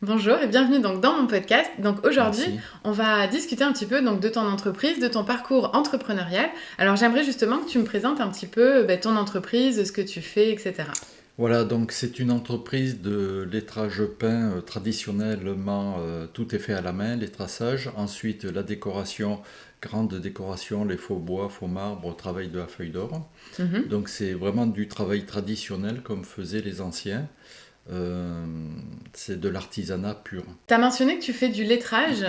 Bonjour et bienvenue donc dans mon podcast. Donc aujourd'hui, Merci. on va discuter un petit peu donc de ton entreprise, de ton parcours entrepreneurial. Alors j'aimerais justement que tu me présentes un petit peu ton entreprise, ce que tu fais, etc. Voilà, donc c'est une entreprise de lettrage peint traditionnellement, tout est fait à la main, les traçages. Ensuite, la décoration, grande décoration, les faux bois, faux marbre, travail de la feuille d'or. Mhm. Donc c'est vraiment du travail traditionnel comme faisaient les anciens. Euh, c'est de l'artisanat pur. Tu as mentionné que tu fais du lettrage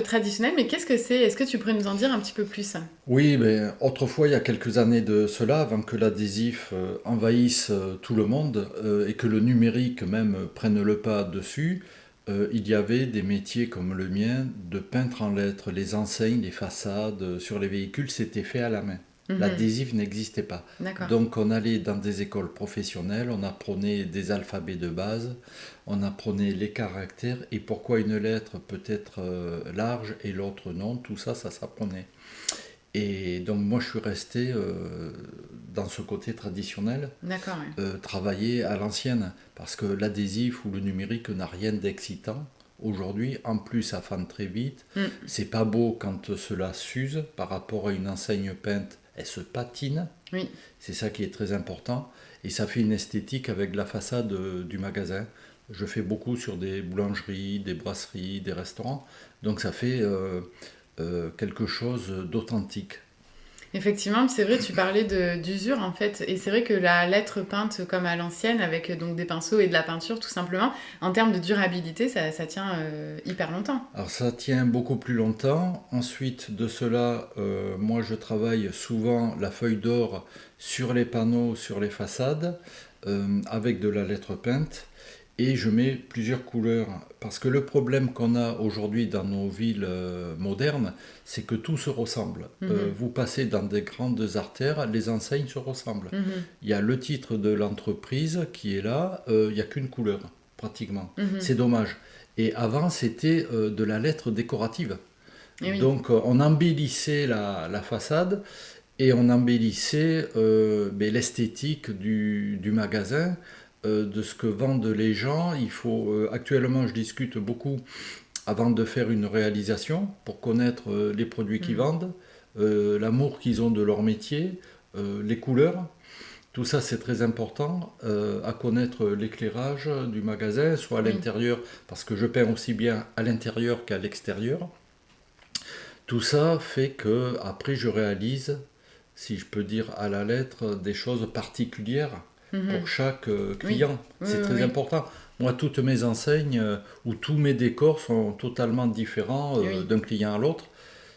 traditionnel, mais qu'est-ce que c'est? Est-ce que tu pourrais nous en dire un petit peu plus? Oui, mais autrefois, il y a quelques années de cela, avant que l'adhésif envahisse tout le monde et que le numérique même prenne le pas dessus, il y avait des métiers comme le mien de peintre en lettres. Les enseignes, les façades sur les véhicules, c'était fait à la main. Mhm. L'adhésif n'existait pas. D'accord. Donc on allait dans des écoles professionnelles, on apprenait des alphabets de base, on apprenait les caractères et pourquoi une lettre peut être large et l'autre non, tout ça, ça s'apprenait. Et donc moi je suis resté dans ce côté traditionnel, D'accord, ouais. travailler à l'ancienne, parce que l'adhésif ou le numérique n'a rien d'excitant. Aujourd'hui, en plus ça fane très vite, Mm. c'est pas beau quand cela s'use par rapport à une enseigne peinte, elle se patine, Oui. c'est ça qui est très important, et ça fait une esthétique avec la façade du magasin. Je fais beaucoup sur des boulangeries, des brasseries, des restaurants, donc ça fait quelque chose d'authentique. Effectivement, c'est vrai, tu parlais d'usure en fait, et c'est vrai que la lettre peinte comme à l'ancienne, avec donc des pinceaux et de la peinture tout simplement, en termes de durabilité, ça tient hyper longtemps. Alors ça tient beaucoup plus longtemps. Ensuite de cela, moi je travaille souvent la feuille d'or sur les panneaux, sur les façades, avec de la lettre peinte. Et je mets plusieurs couleurs. Parce que le problème qu'on a aujourd'hui dans nos villes modernes, c'est que tout se ressemble. Mhm, Vous passez dans des grandes artères, les enseignes se ressemblent. mhm, Il y a le titre de l'entreprise qui est là, il n'y a qu'une couleur, pratiquement. mhm. C'est dommage. Et avant, c'était de la lettre décorative. Et oui, Donc, on embellissait la façade et on embellissait ben, l'esthétique du magasin, de ce que vendent les gens. Actuellement, je discute beaucoup avant de faire une réalisation pour connaître les produits qu'ils mhm. vendent, l'amour qu'ils ont de leur métier, les couleurs. Tout ça, c'est très important à connaître l'éclairage du magasin, soit à Oui. l'intérieur, parce que je peins aussi bien à l'intérieur qu'à l'extérieur. Tout ça fait que après, je réalise, si je peux dire à la lettre, des choses particulières pour Mhm. chaque Oui, client. oui, C'est oui, très oui. important. Moi, toutes mes enseignes ou tous mes décors sont totalement différents Oui, d'un client à l'autre.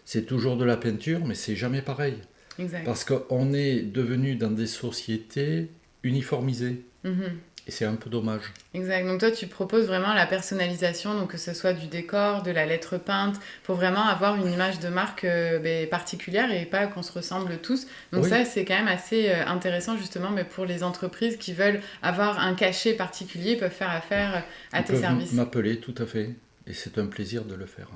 C'est toujours de la peinture, mais c'est jamais pareil. exact. Parce qu'on est devenu dans des sociétés uniformisées. Mhm. Et c'est un peu dommage. Exact. Donc toi, tu proposes vraiment la personnalisation, donc que ce soit du décor, de la lettre peinte, pour vraiment avoir une image de marque particulière et pas qu'on se ressemble tous. Donc Oui, ça, c'est quand même assez intéressant justement, mais pour les entreprises qui veulent avoir un cachet particulier, peuvent faire affaire à ils tes peuvent services. m'appeler, tout à fait. Et c'est un plaisir de le faire.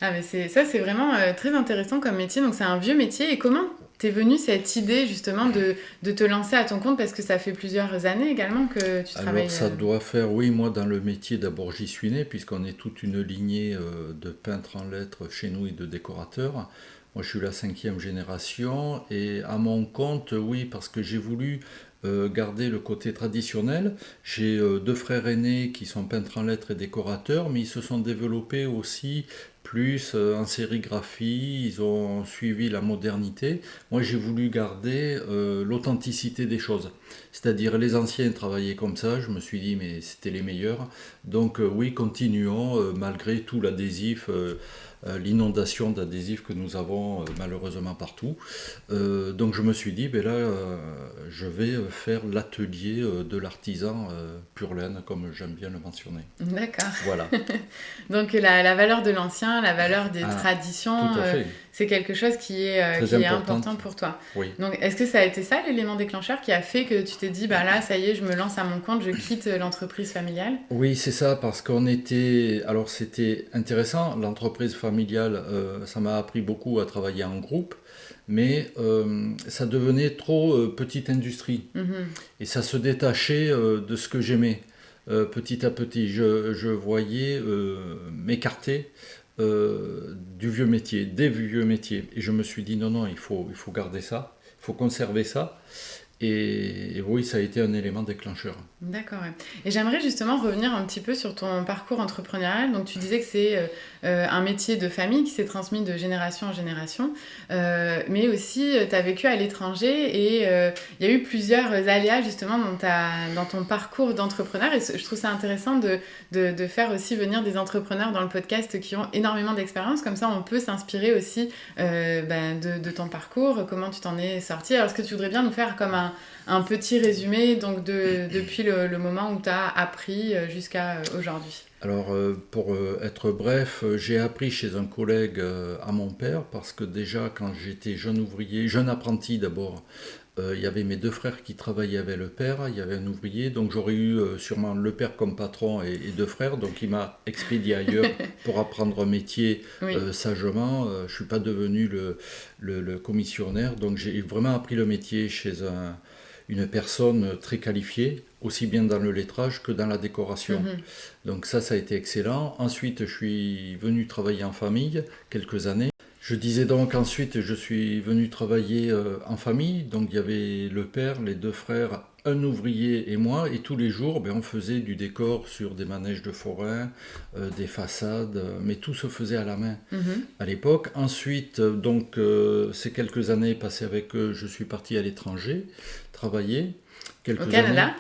Ah mais c'est vraiment très intéressant comme métier. Donc c'est un vieux métier. Et comment t'es venue cette idée justement de te lancer à ton compte parce que ça fait plusieurs années également que tu Alors travailles. ça doit faire, oui, moi dans le métier d'abord j'y suis né puisqu'on est toute une lignée de peintres en lettres chez nous et de décorateurs. Moi je suis la cinquième génération et à mon compte, oui, parce que j'ai voulu garder le côté traditionnel. J'ai deux frères aînés qui sont peintres en lettres et décorateurs, mais ils se sont développés aussi plus en sérigraphie, ils ont suivi la modernité. Moi j'ai voulu garder l'authenticité des choses. C'est-à-dire les anciens travaillaient comme ça, je me suis dit mais c'était les meilleurs. Donc oui, continuons malgré tout l'adhésif, l'inondation d'adhésifs que nous avons malheureusement partout. Donc je me suis dit ben là je vais faire l'atelier de l'artisan pur laine comme j'aime bien le mentionner. D'accord. Voilà. Donc la valeur de l'ancien, la valeur des Ah, tout traditions, à fait. c'est quelque chose Très qui est important importante. pour toi. Oui. Donc est-ce que ça a été ça l'élément déclencheur qui a fait que tu t'es dit, bah là, ça y est, je me lance à mon compte, je quitte l'entreprise familiale? Oui, c'est ça, parce qu'on était. Alors, c'était intéressant. L'entreprise familiale, ça m'a appris beaucoup à travailler en groupe, mais ça devenait trop petite industrie. Mhm. Et ça se détachait de ce que j'aimais. petit à petit, je voyais m'écarter du vieux métier, des vieux métiers. Et je me suis dit, non, non, il faut garder ça, il faut conserver ça. Et oui, ça a été un élément déclencheur. D'accord, ouais. Et j'aimerais justement revenir un petit peu sur ton parcours entrepreneurial. Donc, tu disais que c'est un métier de famille qui s'est transmis de génération en génération, mais aussi tu as vécu à l'étranger et il y a eu plusieurs aléas justement dans ton parcours d'entrepreneur. Et je trouve ça intéressant de faire aussi venir des entrepreneurs dans le podcast qui ont énormément d'expérience. Comme ça, on peut s'inspirer aussi de ton parcours, comment tu t'en es sorti. Alors, est-ce que tu voudrais bien nous faire comme un petit résumé donc depuis le moment où tu as appris jusqu'à aujourd'hui? Alors, pour être bref, j'ai appris chez un collègue à mon père, parce que déjà, quand j'étais jeune ouvrier, jeune apprenti d'abord, il y avait mes deux frères qui travaillaient avec le père, il y avait un ouvrier, donc j'aurais eu sûrement le père comme patron et deux frères, donc il m'a expédié ailleurs pour apprendre un métier Oui. sagement. Je ne suis pas devenu le commissionnaire, donc j'ai vraiment appris le métier chez une personne très qualifiée, aussi bien dans le lettrage que dans la décoration. Donc ça a été excellent. Ensuite, je suis venu travailler en famille quelques années. Je disais donc ensuite, je suis venu travailler en famille. Donc il y avait le père, les deux frères, un ouvrier et moi. Et tous les jours, on faisait du décor sur des manèges de forêt, des façades, mais tout se faisait à la main à l'époque. Ensuite, donc ces quelques années passées avec eux, je suis parti à l'étranger travailler. Au Canada années.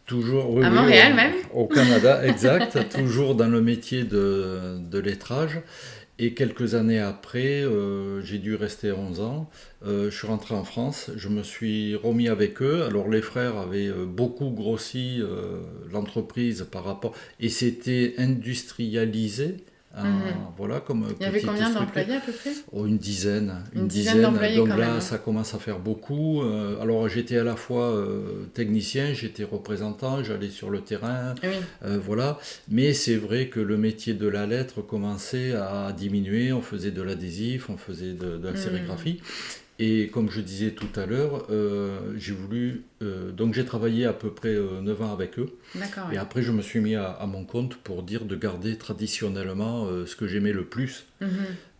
Toujours, oui, à Montréal même au Canada, exact, toujours dans le métier de lettrage. Et quelques années après, j'ai dû rester 11 ans, je suis rentré en France, je me suis remis avec eux. Alors les frères avaient beaucoup grossi l'entreprise par rapport, et c'était industrialisé. Voilà, comme il y avait combien d'employés à peu près? Une dizaine. Une dizaine d'employés Donc quand là, même. ça commence à faire beaucoup. Alors j'étais à la fois technicien, j'étais représentant, j'allais sur le terrain, Oui. voilà. Mais c'est vrai que le métier de la lettre commençait à diminuer. On faisait de l'adhésif, on faisait de la sérigraphie. Et comme je disais tout à l'heure, donc j'ai travaillé à peu près 9 ans avec eux. D'accord. Et après, je me suis mis à mon compte pour dire de garder traditionnellement ce que j'aimais le plus.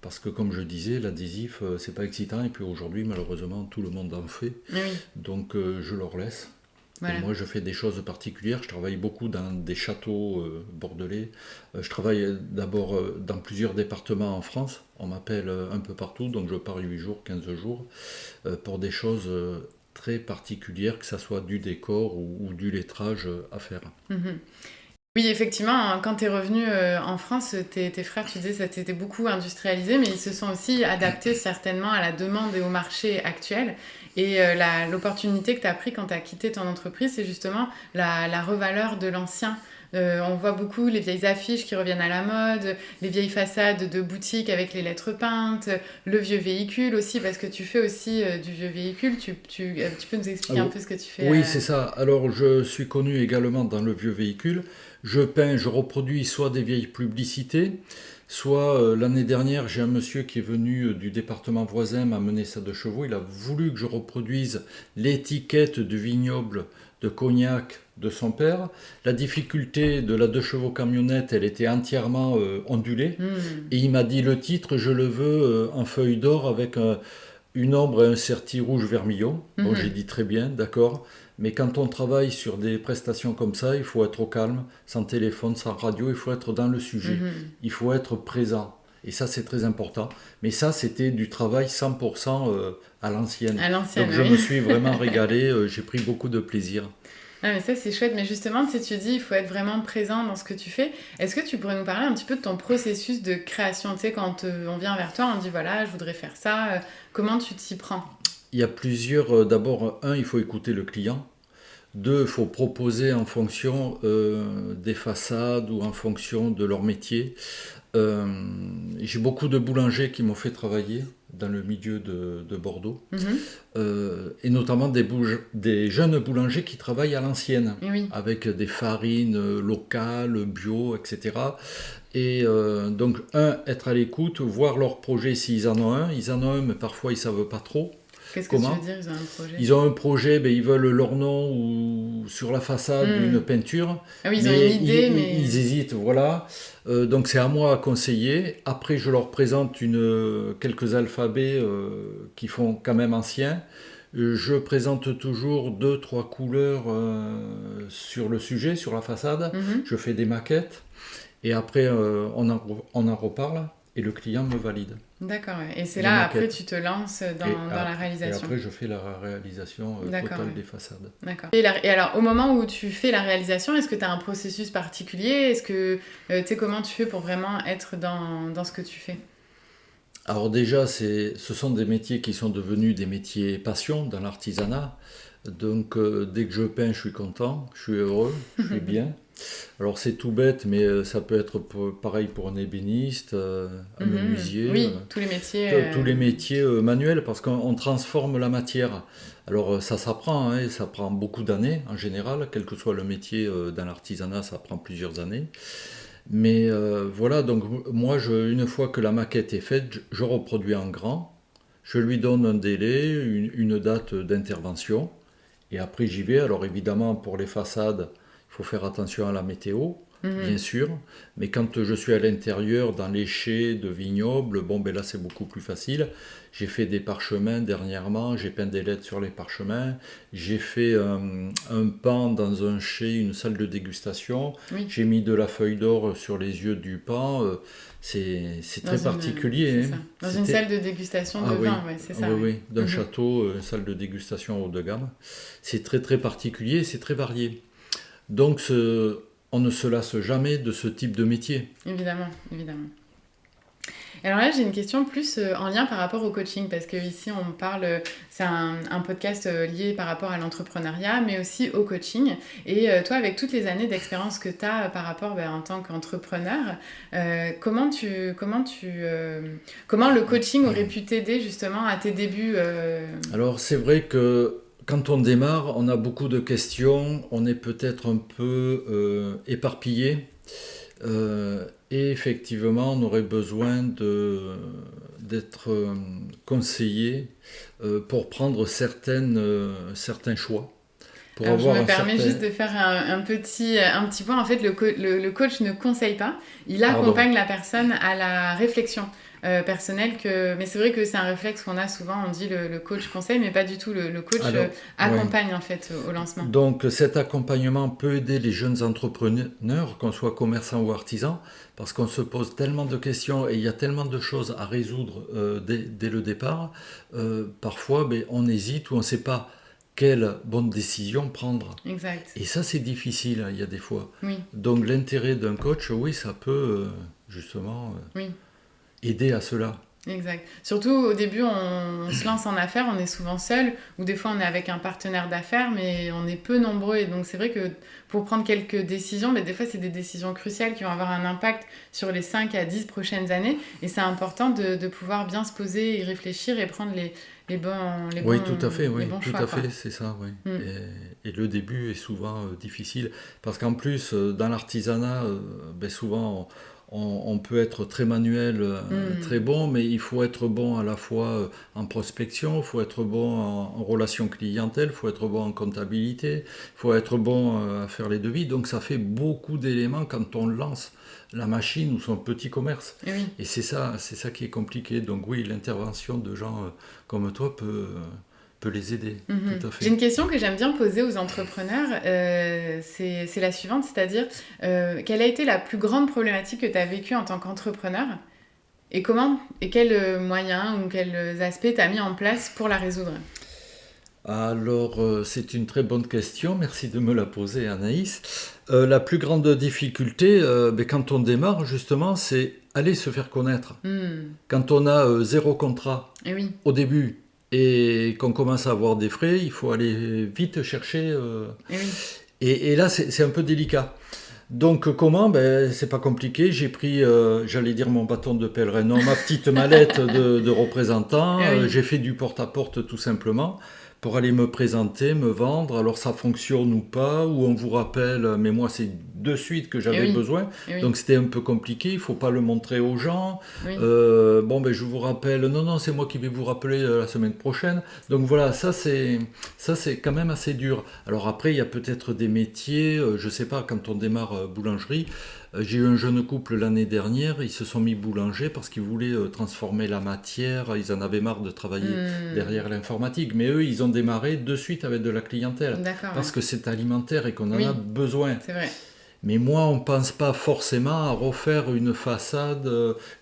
Parce que comme je disais, l'adhésif, c'est pas excitant. Et puis aujourd'hui, malheureusement, tout le monde en fait. Oui. Donc je leur laisse. Voilà. Et moi, je fais des choses particulières. Je travaille beaucoup dans des châteaux bordelais. Je travaille d'abord dans plusieurs départements en France. On m'appelle un peu partout, donc je pars 8 jours, 15 jours, pour des choses très particulières, que ce soit du décor ou du lettrage à faire. Oui, effectivement, quand tu es revenu en France, tes frères, tu disais, ça t'était beaucoup industrialisé, mais ils se sont aussi adaptés certainement à la demande et au marché actuel. Et l'opportunité que tu as pris quand tu as quitté ton entreprise, c'est justement la revaleur de l'ancien. On voit beaucoup les vieilles affiches qui reviennent à la mode, les vieilles façades de boutiques avec les lettres peintes, le vieux véhicule aussi, parce que tu fais aussi du vieux véhicule. Tu peux nous expliquer un peu ce que tu fais? Oui, c'est ça. Alors, je suis connu également dans le vieux véhicule. Je peins, je reproduis soit des vieilles publicités, soit l'année dernière, j'ai un monsieur qui est venu du département voisin m'amener sa 2 chevaux. Il a voulu que je reproduise l'étiquette du vignoble de Cognac de son père. La difficulté de la 2 chevaux camionnette, elle était entièrement ondulée. Et il m'a dit le titre, je le veux en feuille d'or avec une ombre et un certi rouge vermillon. Bon, j'ai dit très bien, d'accord. Mais quand on travaille sur des prestations comme ça, il faut être au calme, sans téléphone, sans radio, il faut être dans le sujet. Il faut être présent. Et ça, c'est très important. Mais ça, c'était du travail 100% à l'ancienne. Donc, je me suis vraiment régalé, j'ai pris beaucoup de plaisir. Ah, mais ça, c'est chouette. Mais justement, tu dis, il faut être vraiment présent dans ce que tu fais. Est-ce que tu pourrais nous parler un petit peu de ton processus de création? Tu sais, quand on vient vers toi, on dit, voilà, je voudrais faire ça. Comment tu t'y prends? Il y a plusieurs. D'abord, il faut écouter le client. 2, il faut proposer en fonction des façades ou en fonction de leur métier. J'ai beaucoup de boulangers qui m'ont fait travailler dans le milieu de Bordeaux, et notamment des jeunes boulangers qui travaillent à l'ancienne, avec des farines locales, bio, etc. Et donc, être à l'écoute, voir leur projet s'ils en ont un. Ils en ont un, mais parfois ils ne savent pas trop. Qu'est-ce que tu veux dire, ils ont un projet? Ils ont un projet, ben, ils veulent leur nom ou sur la façade d'une peinture. Ah oui, ils ont une idée, mais... Ils hésitent, voilà. Donc c'est à moi à conseiller. Après, je leur présente quelques alphabets qui font quand même anciens. Je présente toujours 2-3 couleurs sur le sujet, sur la façade. Je fais des maquettes. Et après, on en reparle et le client me valide. D'accord, ouais. Et c'est là, après, tu te lances dans la réalisation. Et après, je fais la réalisation totale des façades. D'accord. Et alors, au moment où tu fais la réalisation, est-ce que tu as un processus particulier? Est-ce que, tu sais, comment tu fais pour vraiment être dans ce que tu fais? Alors déjà, ce sont des métiers qui sont devenus des métiers passion dans l'artisanat. Donc dès que je peins, je suis content, je suis heureux, je suis bien. Alors c'est tout bête, mais ça peut être pareil pour un ébéniste, un menuisier. Oui, tous les métiers. Tous les métiers manuels, parce qu'on transforme la matière. Alors ça s'apprend, hein, ça prend beaucoup d'années en général, quel que soit le métier dans l'artisanat, ça prend plusieurs années. Mais voilà, donc moi, une fois que la maquette est faite, je reproduis en grand, je lui donne un délai, une date d'intervention, et après j'y vais. Alors évidemment, pour les façades, il faut faire attention à la météo, bien sûr, mais quand je suis à l'intérieur, dans les chais de vignobles, bon, ben là c'est beaucoup plus facile. J'ai fait des parchemins dernièrement, j'ai peint des lettres sur les parchemins, j'ai fait un pan dans un chai, une salle de dégustation, j'ai mis de la feuille d'or sur les yeux du pan, c'est très particulier. Hein. Dans une salle de dégustation de vin, ouais, c'est ça. Oui, d'un château, une salle de dégustation haut de gamme. C'est très très particulier, c'est très varié. Donc on ne se lasse jamais de ce type de métier. Évidemment, évidemment. Alors là, j'ai une question plus en lien par rapport au coaching, parce qu'ici, on parle, c'est un podcast lié par rapport à l'entrepreneuriat, mais aussi au coaching. Et toi, avec toutes les années d'expérience que tu as par rapport en tant qu'entrepreneur, comment le coaching aurait pu t'aider justement à tes débuts Alors, c'est vrai que quand on démarre, on a beaucoup de questions, on est peut-être un peu éparpillé. Et effectivement, on aurait besoin d'être conseillé pour prendre certains choix. Alors, je me permets juste de faire un petit point. En fait, le coach ne conseille pas, il accompagne la personne à la réflexion personnelle. Mais c'est vrai que c'est un réflexe qu'on a souvent, on dit le coach conseille, mais pas du tout. Le coach accompagne en fait au lancement. Donc cet accompagnement peut aider les jeunes entrepreneurs, qu'on soit commerçant ou artisan, parce qu'on se pose tellement de questions et il y a tellement de choses à résoudre dès le départ. Parfois, on hésite ou on ne sait pas quelle bonne décision prendre. Exact. Et ça, c'est difficile, il y a des fois. Oui. Donc l'intérêt d'un coach, oui, ça peut justement aider à cela. Exact. Surtout au début, on se lance en affaires, on est souvent seul, ou des fois on est avec un partenaire d'affaires, mais on est peu nombreux. Et donc c'est vrai que pour prendre quelques décisions, des fois c'est des décisions cruciales qui vont avoir un impact sur les 5 à 10 prochaines années. Et c'est important de pouvoir bien se poser et réfléchir et prendre les bons oui, tout à fait, c'est ça, oui. Et le début est souvent difficile, parce qu'en plus, dans l'artisanat, souvent... On peut être très manuel, très bon, mais il faut être bon à la fois en prospection, il faut être bon en relation clientèle, il faut être bon en comptabilité, il faut être bon à faire les devis. Donc ça fait beaucoup d'éléments quand on lance la machine ou son petit commerce. Et c'est ça qui est compliqué. Donc oui, l'intervention de gens comme toi peut les aider, tout à fait. J'ai une question que j'aime bien poser aux entrepreneurs, c'est la suivante, c'est-à-dire quelle a été la plus grande problématique que tu as vécue en tant qu'entrepreneur et quels moyens ou quels aspects tu as mis en place pour la résoudre? Alors, c'est une très bonne question, merci de me la poser, Anaïs. La plus grande difficulté, quand on démarre, justement, c'est aller se faire connaître. Quand on a 0 contrat au début, et qu'on commence à avoir des frais, il faut aller vite chercher. Et là, c'est un peu délicat. Donc comment ? C'est pas compliqué. J'ai pris, j'allais dire mon bâton de pèlerin, non, ma petite mallette de représentant. J'ai fait du porte-à-porte tout simplement. pour aller me présenter, me vendre, alors ça fonctionne ou pas, ou on vous rappelle, mais moi c'est de suite que Et j'avais oui, besoin, et oui, donc c'était un peu compliqué, il faut pas le montrer aux gens. oui. Bon ben je vous rappelle, non non c'est moi qui vais vous rappeler la semaine prochaine. Donc voilà, ça c'est quand même assez dur. Alors après il y a peut-être des métiers, je sais pas, quand on démarre boulangerie, j'ai eu un jeune couple l'année dernière, ils se sont mis boulanger parce qu'ils voulaient transformer la matière, ils en avaient marre de travailler derrière l'informatique, mais eux ils ont démarré de suite avec de la clientèle D'accord, parce ouais. que c'est alimentaire et qu'on en Oui, a besoin. c'est vrai. Mais moi, on ne pense pas forcément à refaire une façade,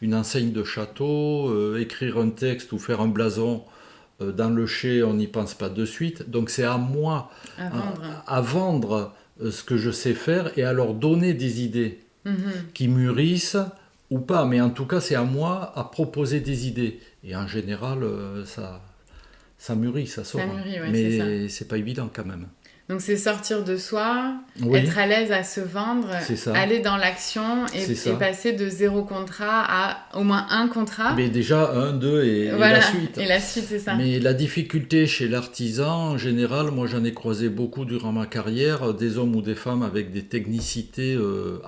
une enseigne de château, écrire un texte ou faire un blason dans le chai, on n'y pense pas de suite. Donc c'est à moi À vendre. à vendre ce que je sais faire et à leur donner des idées Mhm. qui mûrissent ou pas. Mais en tout cas, c'est à moi à proposer des idées. Et en général, ça mûrit, ça Ça sort. mûrit, ouais, c'est ça. Mais c'est pas évident quand même. Donc c'est sortir de soi, Oui, être à l'aise à se vendre, c'est ça. aller dans l'action C'est et ça. passer de 0 contrat à au moins un contrat. Mais déjà, un, deux et la Voilà, suite. et la suite, c'est ça. Mais la difficulté chez l'artisan, en général, moi j'en ai croisé beaucoup durant ma carrière, des hommes ou des femmes avec des technicités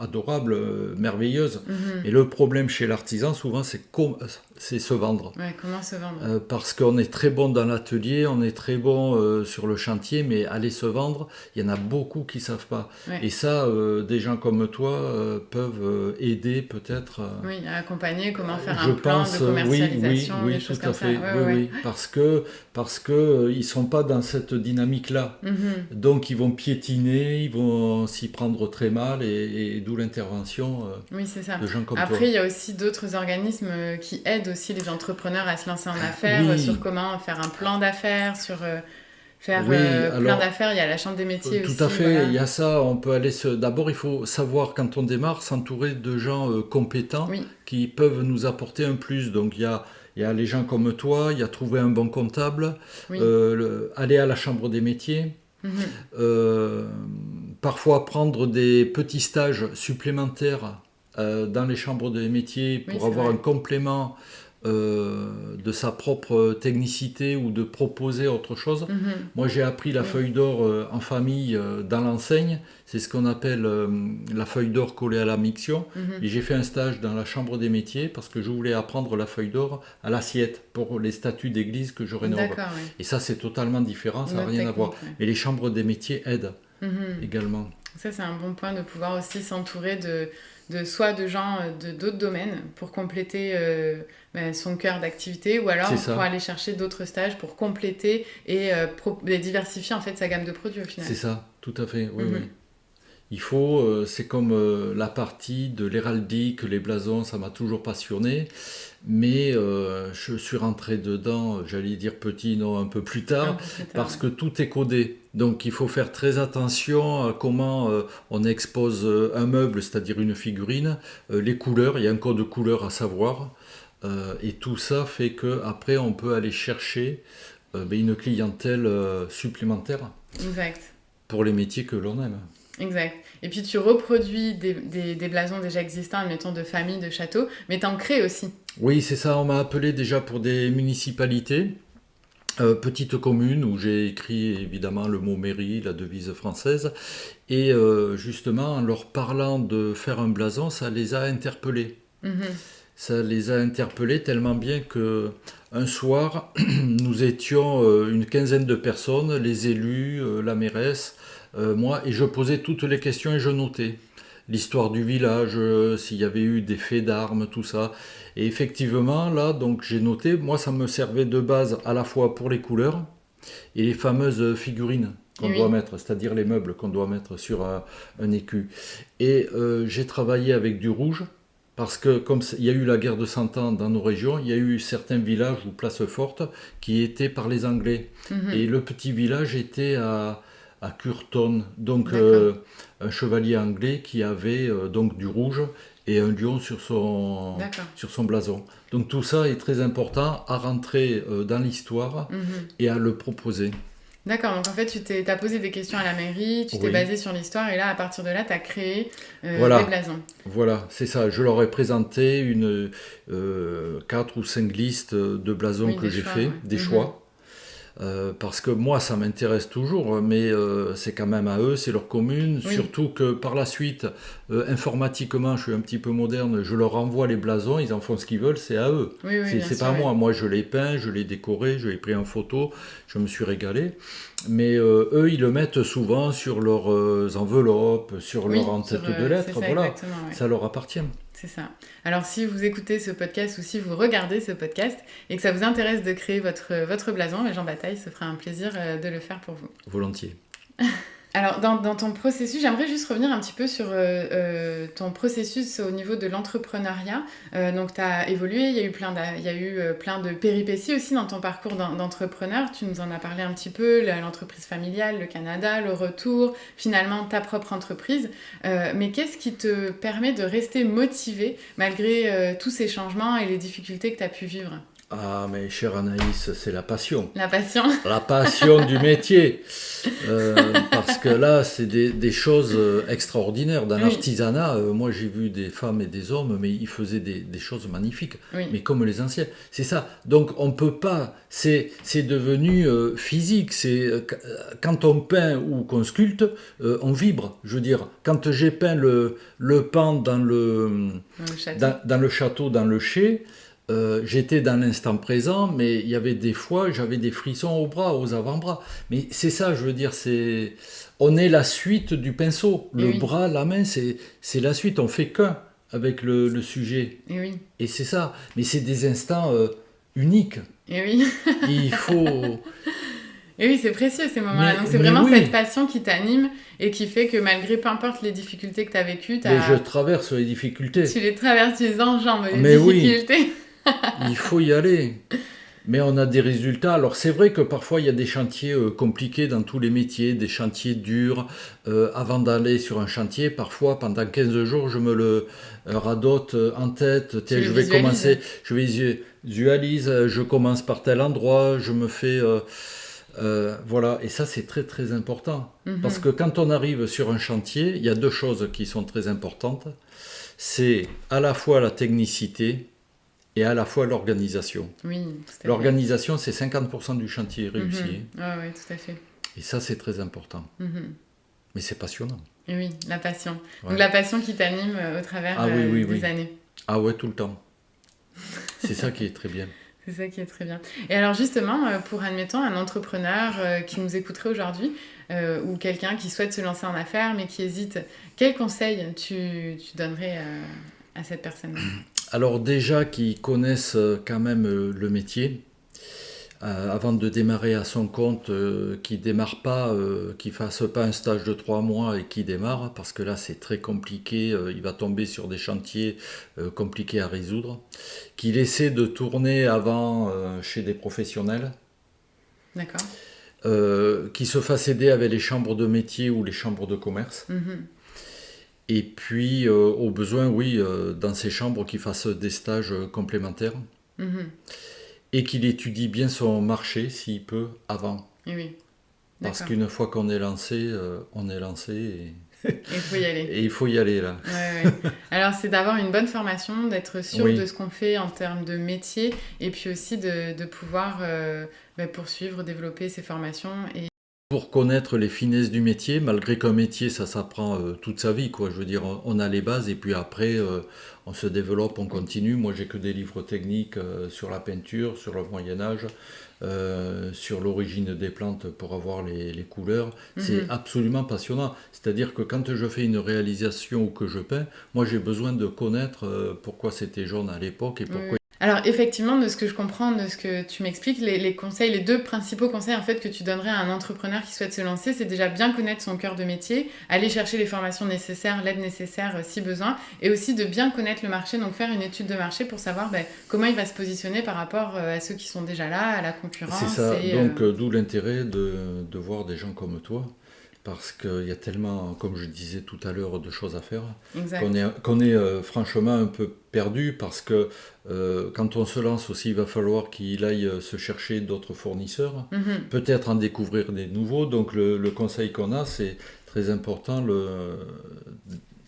adorables, merveilleuses. Mhm. Mais le problème chez l'artisan, souvent, c'est se vendre. Ouais, comment se vendre? Parce qu'on est très bon dans l'atelier, on est très bon sur le chantier, mais aller se vendre, il y en a beaucoup qui ne savent pas. Ouais. Et ça, des gens comme toi peuvent aider peut-être. Oui, à accompagner, comment faire Je un plan pense, de commercialisation, oui, des oui, choses tout à comme ça. fait, Ouais, oui, ouais, ouais. oui, parce que ils sont pas dans cette dynamique-là, Mhm. donc ils vont piétiner, ils vont s'y prendre très mal, et d'où l'intervention Oui, c'est ça. de gens comme toi. Après, il y a aussi d'autres organismes qui aident aussi les entrepreneurs à se lancer en affaires, sur Oui, comment faire un plan d'affaires, sur faire oui, plein alors d'affaires. Il y a la chambre des métiers tout à aussi, fait, voilà. il y a ça, on peut aller se... D'abord, il faut savoir quand on démarre s'entourer de gens compétents Oui, qui peuvent nous apporter un plus. Donc il y a les gens comme toi, il y a trouver un bon comptable, oui. aller à la chambre des métiers. Mhm. Euh, Parfois prendre des petits stages supplémentaires dans les chambres des métiers Oui, pour c'est avoir vrai. un complément de sa propre technicité ou de proposer autre chose. Mhm. Moi j'ai appris la Oui. feuille d'or en famille dans l'enseigne, c'est ce qu'on appelle la feuille d'or collée à la miction. Mhm. Et j'ai fait un stage dans la chambre des métiers parce que je voulais apprendre la feuille d'or à l'assiette pour les statuts d'église que je rénove. D'accord, oui. Et ça c'est totalement différent, ça n'a Notre rien à voir. technique, ouais. Et les chambres des métiers aident Mhm. également. Ça, c'est un bon point de pouvoir aussi s'entourer soit de gens de d'autres domaines pour compléter son cœur d'activité ou alors C'est pour ça, aller chercher d'autres stages pour compléter et diversifier en fait sa gamme de produits au final. c'est ça, tout à fait, oui, oui. Mhm. Il faut, c'est comme la partie de l'héraldique, les blasons, ça m'a toujours passionné, mais je suis rentré dedans, j'allais dire petit, non, un peu plus Un tard, peu plus tard, parce ouais. que tout est codé. Donc il faut faire très attention à comment on expose un meuble, c'est-à-dire une figurine, les couleurs, il y a un code de couleur à savoir, et tout ça fait que après on peut aller chercher une clientèle supplémentaire Exact. pour les métiers que l'on aime. Exact. Et puis tu reproduis des blasons déjà existants, admettons de famille, de château, mais t'en crées aussi. Oui, c'est ça, on m'a appelé déjà pour des municipalités, petites communes où j'ai écrit évidemment le mot mairie, la devise française, et justement en leur parlant de faire un blason, ça les a interpellés. Mhm. Ça les a interpellés tellement bien que un soir, nous étions une quinzaine de personnes, les élus, la mairesse, moi, et je posais toutes les questions et je notais l'histoire du village, s'il y avait eu des faits d'armes, tout ça. Et effectivement, là, donc j'ai noté, moi, ça me servait de base à la fois pour les couleurs et les fameuses figurines Et qu'on doit oui. mettre, c'est-à-dire les meubles qu'on doit mettre sur un écu. Et j'ai travaillé avec du rouge, parce que comme il y a eu la guerre de 100 ans dans nos régions, il y a eu certains villages ou places fortes qui étaient par les Anglais. Et Mhm. le petit village était à Curton, donc D'accord. un chevalier anglais qui avait donc du rouge et un lion D'accord. sur son blason. Donc tout ça est très important à rentrer dans l'histoire Mhm. et à le proposer. D'accord, donc en fait, t'as posé des questions à la mairie, tu t'es Oui, basé sur l'histoire, et là, à partir de là, t'as créé des voilà, blasons. voilà, c'est ça. Je leur ai présenté une 4 ou 5 listes de blasons Oui, que des j'ai choix, fait, ouais. des Mhm. choix. parce que moi, ça m'intéresse toujours, mais c'est quand même à eux, c'est leur commune, Oui, surtout que par la suite, informatiquement, je suis un petit peu moderne, je leur envoie les blasons, ils en font ce qu'ils veulent, c'est à eux. oui, oui, bien C'est sûr, pas à oui. moi. Moi, je l'ai peint, je l'ai décoré, je l'ai pris en photo, je me suis régalé. Mais eux, ils le mettent souvent sur leurs enveloppes, sur leur Oui, en-tête de c'est lettres, ça voilà, exactement, ouais. ça leur appartient. C'est ça. Alors, si vous écoutez ce podcast ou si vous regardez ce podcast et que ça vous intéresse de créer votre blason, Jean Bataille se fera un plaisir de le faire pour vous. Volontiers. Alors, dans ton processus, j'aimerais juste revenir un petit peu sur ton processus au niveau de l'entrepreneuriat. Donc, tu as évolué, il y a eu plein de péripéties aussi dans ton parcours d'entrepreneur. Tu nous en as parlé un petit peu, l'entreprise familiale, le Canada, le retour, finalement ta propre entreprise. Mais qu'est-ce qui te permet de rester motivé malgré tous ces changements et les difficultés que tu as pu vivre? Ah, mais chère Anaïs, c'est la passion. La passion? La passion du métier. Parce que là, c'est des choses extraordinaires. Dans Oui, l'artisanat, moi j'ai vu des femmes et des hommes, mais ils faisaient des choses magnifiques. oui, Mais comme les anciens. C'est ça. Donc on peut pas. C'est devenu physique. Quand on peint ou qu'on sculpte, on vibre. Je veux dire, quand j'ai peint le pan dans le château. dans le château, dans le chai, j'étais dans l'instant présent, mais il y avait des fois, j'avais des frissons aux bras, aux avant-bras. Mais c'est ça, je veux dire, on est la suite du pinceau. Et Le oui, bras, la main, c'est la suite. On fait qu'un avec le sujet. et oui, Et c'est ça. Mais c'est des instants uniques. et oui. Il faut. Et oui, c'est précieux ces moments-là. Donc c'est Mais vraiment cette oui. passion qui t'anime et qui fait que malgré peu importe les difficultés que tu as vécues, Mais je traverse les difficultés. tu les traverses, tu les enjambes, les Mais oui, difficultés. il faut y aller. Mais on a des résultats. Alors c'est vrai que parfois il y a des chantiers compliqués dans tous les métiers, des chantiers durs. Avant d'aller sur un chantier, parfois pendant 15 jours, je me le radote en tête. Tu Tiens, le je vais visualises. commencer, je visualise, je commence par tel endroit, je me fais... voilà, et ça c'est très très important. Parce Mhm. que quand on arrive sur un chantier, il y a deux choses qui sont très importantes. C'est à la fois la technicité et à la fois l'organisation. Oui, tout à fait. L'organisation, c'est 50% du chantier réussi. Mhm. Ouais, ouais, tout à fait. Et ça, c'est très important. Mhm. Mais c'est passionnant. Et oui, la passion. Donc Ouais. la passion qui t'anime au travers Ah oui, oui, des oui. années. Ah ouais, tout le temps. C'est ça qui est très bien. C'est ça qui est très bien. Et alors justement, pour admettons un entrepreneur qui nous écouterait aujourd'hui, ou quelqu'un qui souhaite se lancer en affaires mais qui hésite, quel conseil tu donnerais à cette personne-là? Alors déjà, qu'ils connaissent quand même le métier, avant de démarrer à son compte, qui démarre pas, qui fasse pas un stage de 3 mois et qui démarre, parce que là c'est très compliqué, il va tomber sur des chantiers compliqués à résoudre, qu'il essaie de tourner avant chez des professionnels, D'accord. qui se fasse aider avec les chambres de métier ou les chambres de commerce, Mhm. et puis au besoin, oui, dans ces chambres, qu'il fasse des stages complémentaires. Mhm. Et qu'il étudie bien son marché s'il peut avant. Et oui, Parce d'accord. qu'une fois qu'on est lancé, on est lancé Il faut y aller. et il faut y aller là. Ouais, ouais. Alors, c'est d'avoir une bonne formation, d'être sûr Oui. de ce qu'on fait en termes de métier et puis aussi de pouvoir poursuivre, développer ses formations. Et... Pour connaître les finesses du métier, malgré qu'un métier ça s'apprend toute sa vie, quoi. Je veux dire, on a les bases et puis après on se développe, on continue. Moi j'ai que des livres techniques sur la peinture, sur le Moyen-Âge, sur l'origine des plantes pour avoir les couleurs. C'est Mhm. absolument passionnant. C'est-à-dire que quand je fais une réalisation ou que je peins, moi j'ai besoin de connaître pourquoi c'était jaune à l'époque et Oui, pourquoi. oui. Alors, effectivement, de ce que je comprends, de ce que tu m'expliques, les conseils, les deux principaux conseils en fait que tu donnerais à un entrepreneur qui souhaite se lancer, c'est déjà bien connaître son cœur de métier, aller chercher les formations nécessaires, l'aide nécessaire si besoin, et aussi de bien connaître le marché, donc faire une étude de marché pour savoir comment il va se positionner par rapport à ceux qui sont déjà là, à la concurrence. C'est ça, Et, donc d'où l'intérêt de voir des gens comme toi, parce qu'il y a tellement, comme je disais tout à l'heure, de choses à faire, exact. qu'on est franchement un peu perdu, parce que quand on se lance aussi, il va falloir qu'il aille se chercher d'autres fournisseurs, Mhm. peut-être en découvrir des nouveaux, donc le conseil qu'on a, c'est très important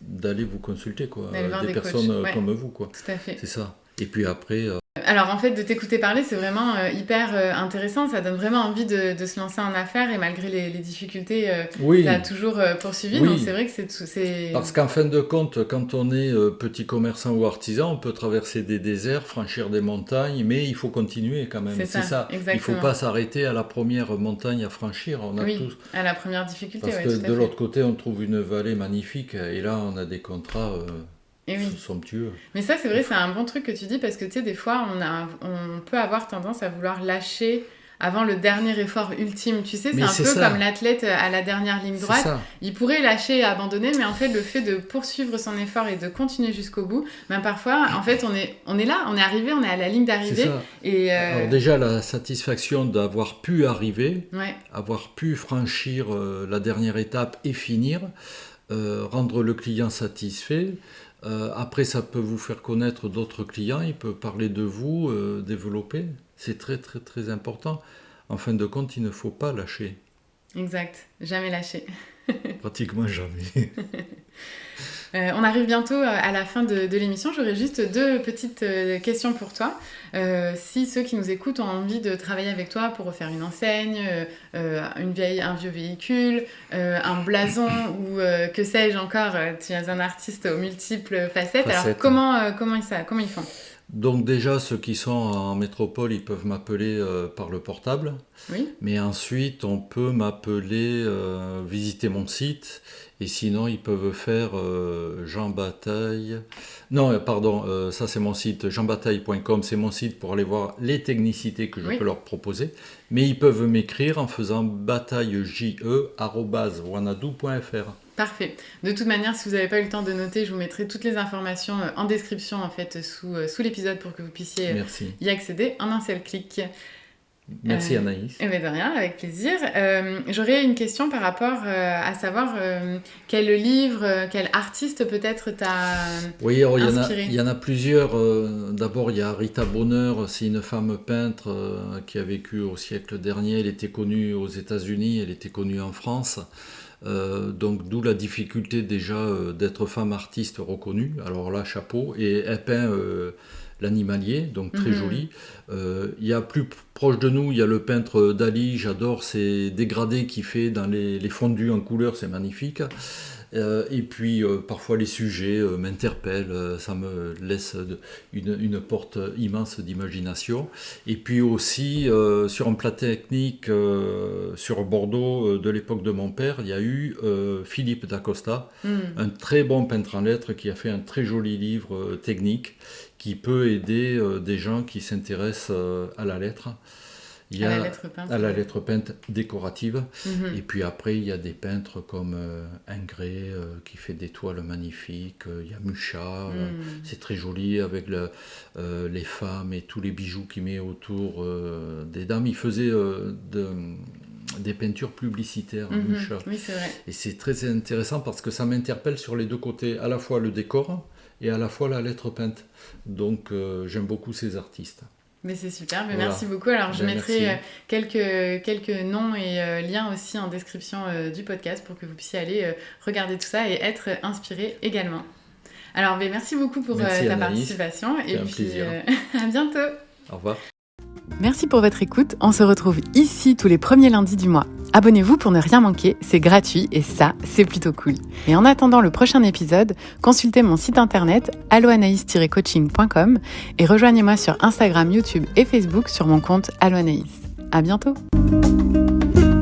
d'aller vous consulter, quoi, D'aller voir des des coachs, personnes ouais, comme vous, quoi. tout à fait. C'est ça. Et puis après... Alors en fait, de t'écouter parler, c'est vraiment hyper intéressant. Ça donne vraiment envie de se lancer en affaires et malgré les difficultés, tu as toujours poursuivi. Oui. Donc c'est vrai que c'est... Parce qu'en fin de compte, quand on est petit commerçant ou artisan, on peut traverser des déserts, franchir des montagnes, mais il faut continuer quand même. C'est ça, exactement. Il ne faut pas s'arrêter à la première montagne à franchir. À la première difficulté. Parce que de l'autre côté, on trouve une vallée magnifique et là, on a des contrats... somptueux. Mais ça, c'est vrai, c'est un bon truc que tu dis parce que tu sais, des fois, on peut avoir tendance à vouloir lâcher avant le dernier effort ultime. Tu sais, c'est un peu comme l'athlète à la dernière ligne droite. Il pourrait lâcher et abandonner, mais en fait, le fait de poursuivre son effort et de continuer jusqu'au bout, ben parfois, en fait, on est là, on est arrivé, on est à la ligne d'arrivée. Et Alors déjà, la satisfaction d'avoir pu arriver, avoir pu franchir la dernière étape et finir, rendre le client satisfait. Après, ça peut vous faire connaître d'autres clients, il peut parler de vous, développer. C'est très, très, très important. En fin de compte, il ne faut pas lâcher. Exact, jamais lâcher. Pratiquement jamais. On arrive bientôt à la fin de l'émission. J'aurais juste 2 petites questions pour toi. Si ceux qui nous écoutent ont envie de travailler avec toi pour refaire une enseigne, un vieux véhicule, un blason ou que sais-je encore, tu es un artiste aux multiples facettes. Alors comment ils font ? Donc déjà, ceux qui sont en métropole, ils peuvent m'appeler par le portable. Oui. Mais ensuite, on peut m'appeler, visiter mon site. Et sinon, ils peuvent faire Jean Bataille... Non, pardon, ça c'est mon site, jeanbataille.com. C'est mon site pour aller voir les technicités que je peux leur proposer. Mais ils peuvent m'écrire en faisant batailleje@wanadoo.fr. Parfait. De toute manière, si vous n'avez pas eu le temps de noter, je vous mettrai toutes les informations en description en fait sous l'épisode pour que vous puissiez y accéder en un seul clic. Merci Anaïs. Eh bien de rien, avec plaisir. J'aurais une question par rapport à savoir quel livre, quel artiste peut-être t'a inspiré. Il y en a plusieurs. D'abord, il y a Rita Bonheur, c'est une femme peintre qui a vécu au siècle dernier. Elle était connue aux États-Unis, elle était connue en France. Donc d'où la difficulté déjà d'être femme artiste reconnue. Alors là, chapeau. Et elle peint l'animalier, donc très joli. Il y a plus proche de nous, il y a le peintre Dali, j'adore ces dégradés qu'il fait dans les fondus en couleur, c'est magnifique. Et puis parfois les sujets m'interpellent, ça me laisse une porte immense d'imagination. Et puis aussi sur un plat technique sur Bordeaux de l'époque de mon père, il y a eu Philippe Dacosta, un très bon peintre en lettres qui a fait un très joli livre technique qui peut aider des gens qui s'intéressent à la lettre. À la lettre peinte décorative. Et puis après, il y a des peintres comme Ingré qui fait des toiles magnifiques. Il y a Mucha, c'est très joli avec les femmes et tous les bijoux qu'il met autour des dames. Il faisait des peintures publicitaires, Mucha. Oui, c'est vrai. Et c'est très intéressant parce que ça m'interpelle sur les deux côtés, à la fois le décor et à la fois la lettre peinte. Donc j'aime beaucoup ces artistes. Mais c'est super, mais merci beaucoup. Alors je mettrai quelques noms et liens aussi en description du podcast pour que vous puissiez aller regarder tout ça et être inspiré également. Alors merci beaucoup pour ta participation et puis plaisir. À bientôt. Au revoir. Merci pour votre écoute. On se retrouve ici tous les premiers lundis du mois. Abonnez-vous pour ne rien manquer, c'est gratuit et ça, c'est plutôt cool. Et en attendant le prochain épisode, consultez mon site internet alloanaïs-coaching.com et rejoignez-moi sur Instagram, YouTube et Facebook sur mon compte Allo Anaïs. À bientôt.